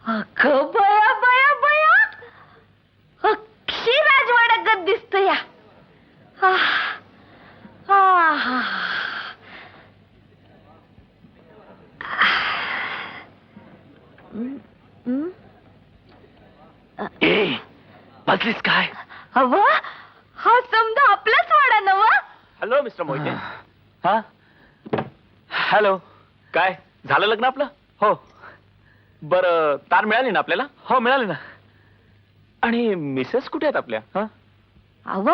अगं बया बया बया, अक्षी राजवाड्यागत दिसत या. ए बसलीस काय? हव हा समजा आपलाच वाडा नवा. Hello mister Mohite. हा हॅलो. काय झालं लग्न आपलं? हो. बर तार मिळाली ना आपल्याला? हो मिळाली ना. आणि मिसेस कुठे आहेत आपल्या? हा अव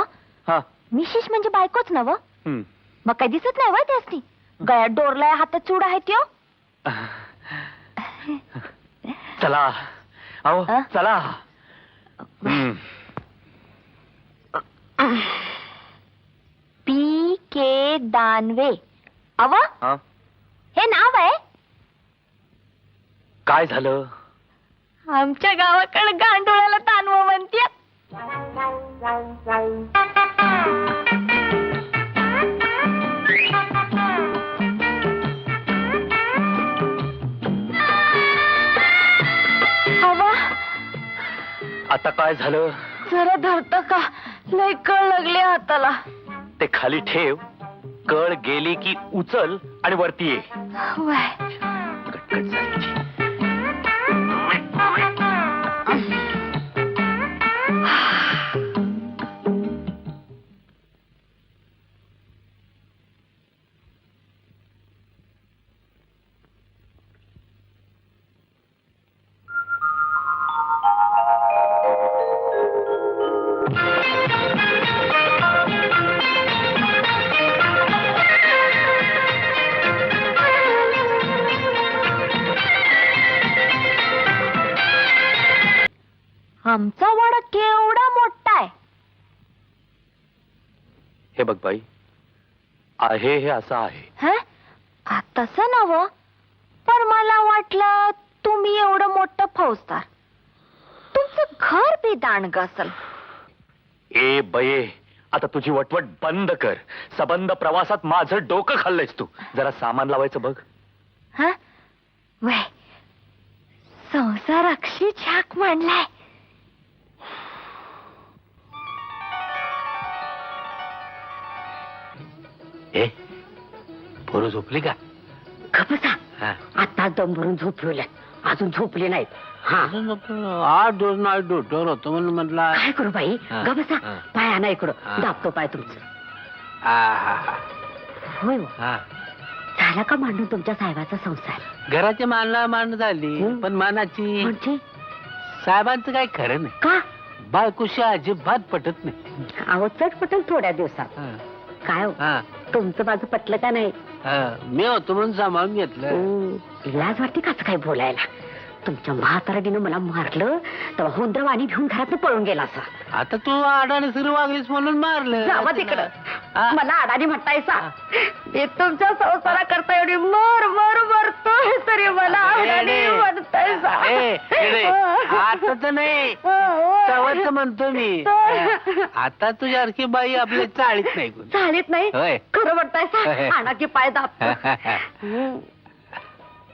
हा मिशिश म्हणजे बायकोच नव. हम्म. मग काही दिसत नाही वय त्यासनी. गळ्यात डोरलाय, हातात चूड आहे त्यो. चला अहो अ? चला. हम्म. PK दानवे. अव हा? हे नाव आहे. काय झालं? आमच्या गावाकडे गांडोळ्याला तानव म्हणते. हवा आता काय झालं? जरा धरत का? लय कळ लागले हाताला. ते खाली ठेव. कळ गेली की उचल आणि वरती ये. वय. कटकट झाली. आमचा वाडा केवढा मोठा आहे. हे बघ बाई, आहे हे असं आहे. ह? तसं नव, पण मला वाटलं तुम्ही एवढं मोठं फौजदार, तुमचं घर बी दांडग असल. ए बये, आता तुझी वटवट बंद कर. सबंध प्रवासात माझं डोकं खाल्लंयस तू. जरा सामान लावायचं बघ. ह? वय, संसार अक्षी छाक मांडलाय. ए पोरं झोपली का? खपसा हा. आता दम भरून झोपवल्या, अजून झोपले नाहीत. हा 8 दिवस नाही डोक्यावर होतो म्हणून म्हटला. काय करू बाई? हा. गबसा हा. पाय आणा इकडं. हा. दाबतो पाय तुमचं. आहा. होय हो. हा. झाला का मांडून तुमच्या साहेबाचा संसार? घराची मान झाली, हं. पण मानाची म्हणजे साहेबांचं काय खरं नाही. का? बायकोशी अजिबात पटत नाही. अहो चटपटल थोड्या दिवसात. हा. काय हो? हा. तुमचं माझं पटलं का नाही? हा. मी होतो म्हणून सामावून घेतलं. लाज वाटते काच काय बोलायला? तुमच्या म्हातारडीनं मला मारलं तेव्हा हुंदरवाणी घेऊन घरात पळून गेला असा. आता तू आडाने सुरू वागलीस म्हणून मारलं. जावा तिकडं. हा. मला अडाणी म्हणतायसा. मी तुमच्या संसारा करता एवढी मर मर मरतोय तरी मला अडाणी म्हणतायसा. आता तर नाही, तवच म्हणतो मी. आता तुझ्यासारखी बाई आपल्या चाळीत नाही कोण. चालीत नाही. होय. खरं म्हणतायसा. आणा की पाय दाबतो.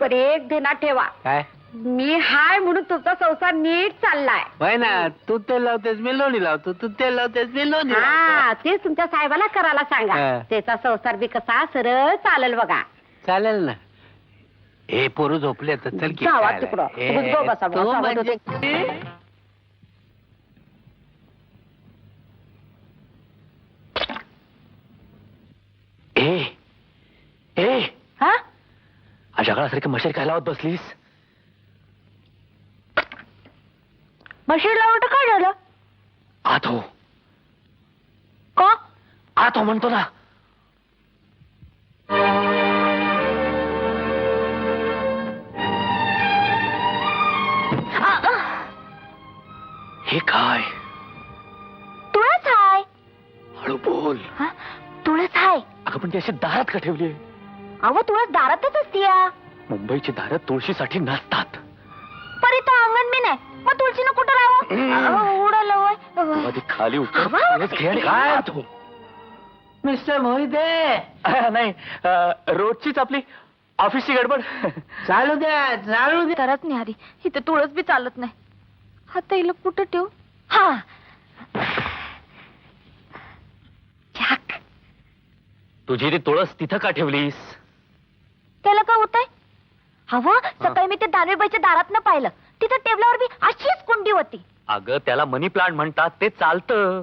पण एक ध्यानात ठेवा, काय? मी हाय म्हणून तुमचा संसार नीट चाललाय. होय ना, तू तेल लावतेस मी लोणी लावतो, तू तेल लावतेस मी लोणी हा, लावतो. तेच तुमच्या साहेबाला करायला सांगा. हा. त्याचा संसार बी कसा सरळ चालेल बघा. चालेल ना. हे पोरं झोपले तर चल की जावा खायला. तिकडं. ए, तुम्ही गो बसा, तू बसा, म्हणजे- ए ए हा? अजगळासारखी मशारी काय लावत बसलीस? मशीन लावून काय झालं? आत हो. का? आत हो म्हणतो ना. हे काय? तुळस हाय. हळू बोल. हा? तुळस हाय. अगं पण ती अशी दारात का ठेवली? अहो तुळस दारातच असतीया. मुंबईची दारं तुळशीसाठी नसतात. पर इथं अंगण बी नाही, मग तुळशीनं कुठं लावं? उडालं होय. तेव्हा ती खाली उतर. अबा. तुळस घे आणि काय? आत हो. मिस्टर मोहिते. नाही रोजचीच आपली ऑफिसची गडबड. चालू द्या. तरच न्यारी इथे तुळस बी चालत नाही. आता हिला कुठं ठेवू? हा झाक. तुझी ती तुळस तिथं का ठेवलीस? त्याला काय होतंय? हवं सकाळी मी ते दानवेबाईच्या दारात पाहिलं. तिथं टेबलावर बी अशीच कुंडी होती. अगं त्याला मनी प्लांट म्हणतात, ते चालतं.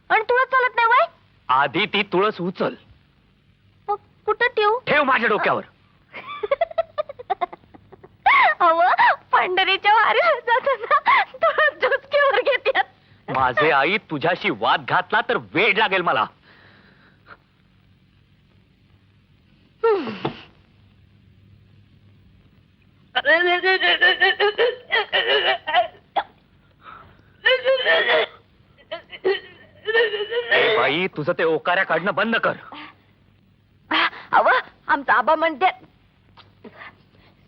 आणि तुळस चालत नाही वय? आधी ती तुळस उचल. मग कुठं ठेवू? ठेव माझ्या डोक्यावर. हवं पंढरीच्या वारीला जाताना तुळस डोसक्यावर घेतात. माझे आई तुझ्याशी वाद घातला तर वेळ लागेल मला. ए बाई, तुझं ते ओकाऱ्या काढणं बंद कर. अव आमचा आबा म्हणते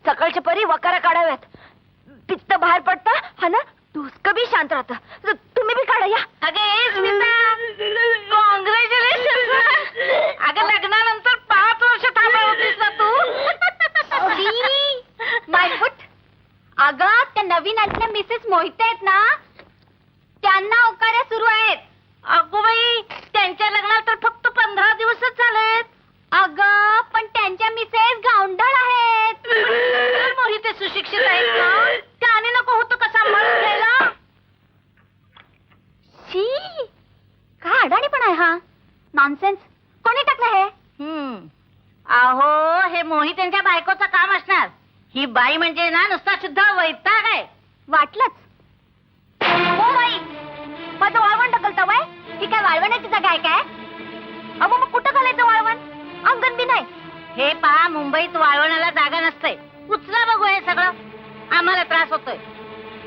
सकाळच्या परी वकारा काढाव्यात. पित्त बाहेर पडतं हा ना, डोसकं बी शांत राहतं. तुम्ही बी काढा या. कॉंग्रॅच्युलेशन. अगं लग्नानंतर 5 वर्ष थांबा होतीस ना तू. माय फुट. अगं त्या नवीन आलेल्या मिसेस मोहिते आहेत ना, त्यांना ओकाऱ्या सुरू आहेत. अगो बाई, त्यांच्या लग्नाला तर फक्त 15 दिवसच झालेत. अगं पण त्यांच्या मिसेस गावंढळ आहेत. मोहिते सुशिक्षित आहेत ना, त्याने नको होतं का सांभाळून घ्यायला. शी, काय अडाणी पण आहे हा. नॉनसेन्स. कोणी टाकलं हे? अहो हे मोहित त्यांच्या बायकोचं काम असणार. ही बाई म्हणजे ना नुसता शुद्ध वैताग आहे. वाटलंच. हो बाई, माझं वाळवण ढकलतं बाय. ही काय वाळवण्याची जागा आहे काय? अहो मग कुठं घालायचं वाळवण? अंगण बी नाही. हे पहा, मुंबईत वाळवणाला जागा नसते. उचला बघू हे सगळं. आम्हाला त्रास होतोय.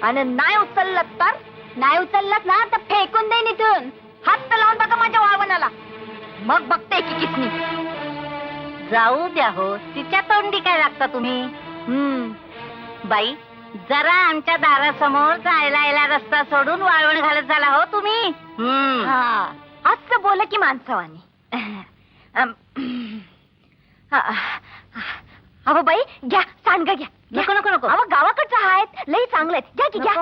आणि नाही उचललं तर? नाही उचललं ना तर फेकून देईन इथून. हात तर लावून बघा माझ्या वाळवणाला, मग बघते की किसनी. जाऊ द्या हो, तिच्या तोंडी काय लागता तुम्ही? बाई, जरा आमच्या दारासमोर जायला यायला रस्ता सोडून वाळवण घालत झाला हो तुम्ही. असं बोला की माणसावानी. अहो बाई घ्या, सांडगा घ्या. नको नको नको. अहो गावाकडचं आहेत, लई चांगलं आहेत. घ्या की घ्या.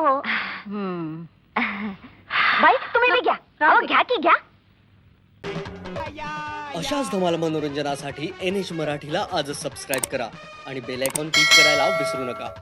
बाई तुम्ही बी घ्या. अहो घ्या की घ्या. अशाच धमाल मनोरंजनासाठी NH मराठीला आजच सबस्क्राईब करा आणि बेल आयकॉन क्लिक करायला विसरू नका.